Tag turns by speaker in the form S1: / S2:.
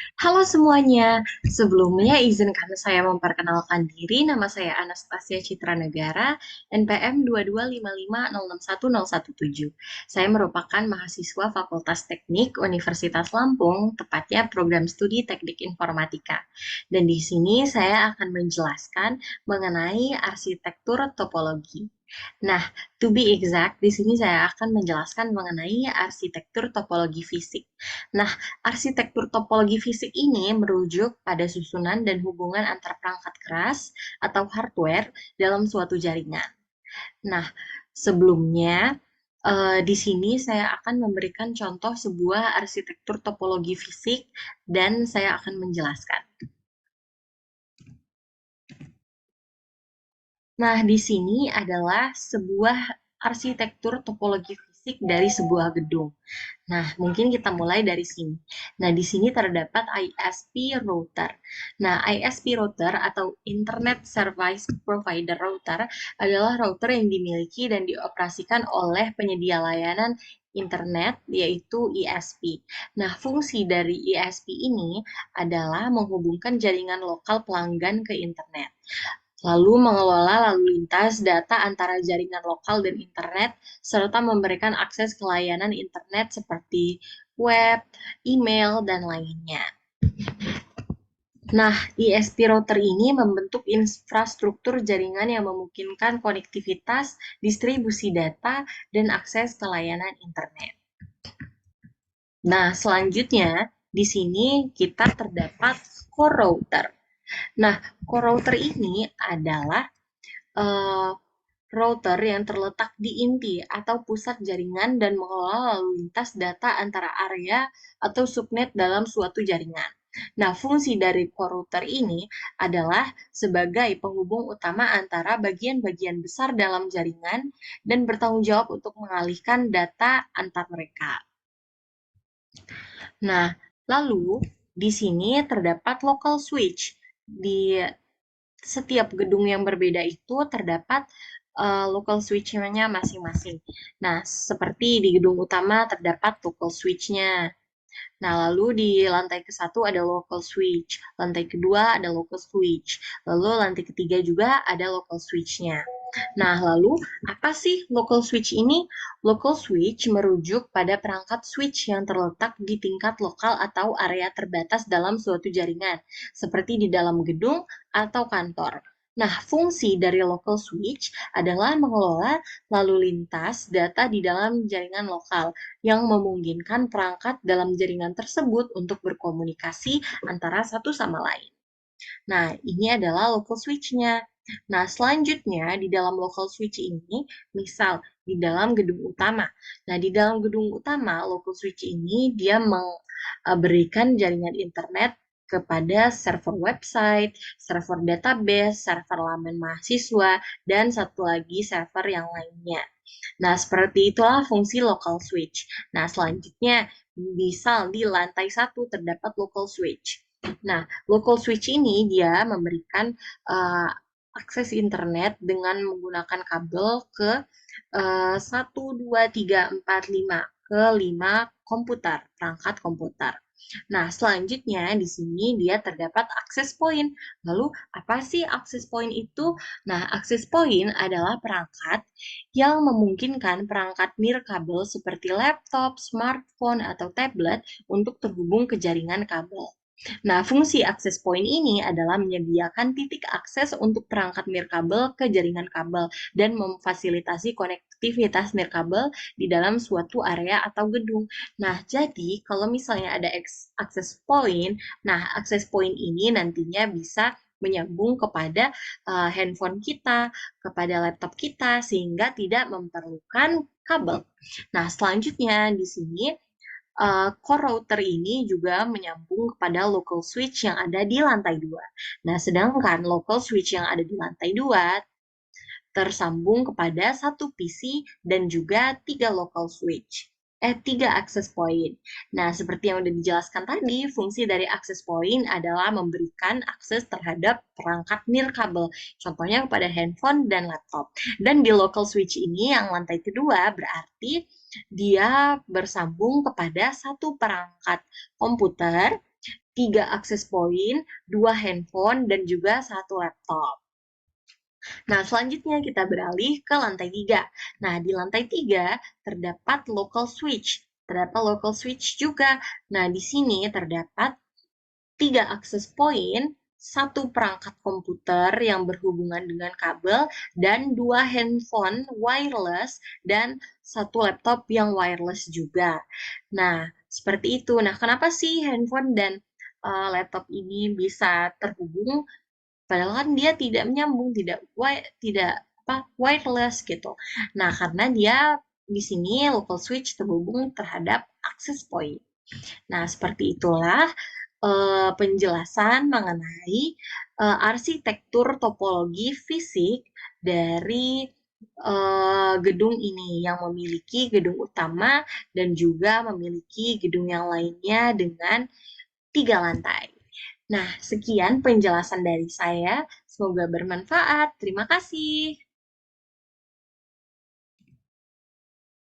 S1: Halo semuanya, sebelumnya izinkan saya memperkenalkan diri. Nama saya Anastasia Citra Negara, NPM 225506117. Saya merupakan mahasiswa Fakultas Teknik Universitas Lampung, tepatnya program studi Teknik Informatika. Dan di sini saya akan menjelaskan mengenai arsitektur topologi. Nah, to be exact, di sini saya akan menjelaskan mengenai arsitektur topologi fisik. Nah, arsitektur topologi fisik ini merujuk pada susunan dan hubungan antar perangkat keras atau hardware dalam suatu jaringan. Nah, sebelumnya di sini saya akan memberikan contoh sebuah arsitektur topologi fisik dan saya akan menjelaskan. Nah, di sini adalah sebuah arsitektur topologi fisik dari sebuah gedung. Nah, mungkin kita mulai dari sini. Nah, di sini terdapat ISP router. Nah, ISP router atau Internet Service Provider Router adalah router yang dimiliki dan dioperasikan oleh penyedia layanan internet, yaitu ISP. Nah, fungsi dari ISP ini adalah menghubungkan jaringan lokal pelanggan ke internet, lalu mengelola lalu lintas data antara jaringan lokal dan internet, serta memberikan akses ke layanan internet seperti web, email, dan lainnya. Nah, ISP router ini membentuk infrastruktur jaringan yang memungkinkan konektivitas, distribusi data, dan akses ke layanan internet. Nah, selanjutnya di sini kita terdapat core router. Nah, core router ini adalah eh, router yang terletak di inti atau pusat jaringan dan mengelola lalu lintas data antara area atau subnet dalam suatu jaringan. Nah, fungsi dari core router ini adalah sebagai penghubung utama antara bagian-bagian besar dalam jaringan dan bertanggung jawab untuk mengalihkan data antar mereka. Nah, lalu di sini terdapat local switch. Di setiap gedung yang berbeda itu terdapat local switch-nya masing-masing. Nah, seperti di gedung utama terdapat local switch-nya. Nah, lalu di lantai ke-1 ada local switch, lantai kedua ada local switch, lalu lantai ketiga juga ada local switch-nya. Nah, lalu apa sih local switch ini? Local switch merujuk pada perangkat switch yang terletak di tingkat lokal atau area terbatas dalam suatu jaringan, seperti di dalam gedung atau kantor. Nah, fungsi dari local switch adalah mengelola lalu lintas data di dalam jaringan lokal yang memungkinkan perangkat dalam jaringan tersebut untuk berkomunikasi antara satu sama lain. Nah, ini adalah local switch-nya. Nah, selanjutnya di dalam local switch ini, misal di dalam gedung utama. Nah, di dalam gedung utama, local switch ini dia memberikan jaringan internet kepada server website, server database, server laman mahasiswa, dan satu lagi server yang lainnya. Nah, seperti itulah fungsi local switch. Nah, selanjutnya, misal di lantai 1 terdapat local switch. Nah, local switch ini dia memberikan uh, akses internet dengan menggunakan kabel ke 1, 2, 3, 4, 5 ke 5 komputer, perangkat komputer. Nah, selanjutnya di sini dia terdapat access point. Lalu, apa sih access point itu? Nah, access point adalah perangkat yang memungkinkan perangkat nirkabel seperti laptop, smartphone, atau tablet untuk terhubung ke jaringan kabel. Nah, fungsi access point ini adalah menyediakan titik akses untuk perangkat nirkabel ke jaringan kabel dan memfasilitasi konektivitas nirkabel di dalam suatu area atau gedung. Nah, jadi kalau misalnya ada access point, nah access point ini nantinya bisa menyambung kepada handphone kita, kepada laptop kita, sehingga tidak memerlukan kabel. Nah, selanjutnya di sini core router ini juga menyambung kepada local switch yang ada di lantai 2. Nah, sedangkan local switch yang ada di lantai 2 tersambung kepada satu PC dan juga 3 local switch. 3 access point. Nah, seperti yang sudah dijelaskan tadi, fungsi dari access point adalah memberikan akses terhadap perangkat nirkabel, contohnya kepada handphone dan laptop. Dan di local switch ini yang lantai kedua berarti dia bersambung kepada satu perangkat komputer 3 akses point, 2 handphone, dan juga 1 laptop. Nah, selanjutnya kita beralih ke lantai 3. Nah, di lantai 3 terdapat local switch. Terdapat local switch juga. Nah, di sini terdapat 3 akses point, 1 perangkat komputer yang berhubungan dengan kabel, dan 2 handphone wireless, dan 1 laptop yang wireless juga. Nah, seperti itu. Nah, kenapa sih handphone dan laptop ini bisa terhubung? Padahal kan dia tidak menyambung, tidak apa wireless gitu. Nah, karena dia di sini local switch terhubung terhadap access point. Nah, seperti itulah penjelasan mengenai arsitektur topologi fisik dari gedung ini yang memiliki gedung utama dan juga memiliki gedung yang lainnya dengan 3 lantai. Nah, sekian penjelasan dari saya. Semoga bermanfaat. Terima kasih.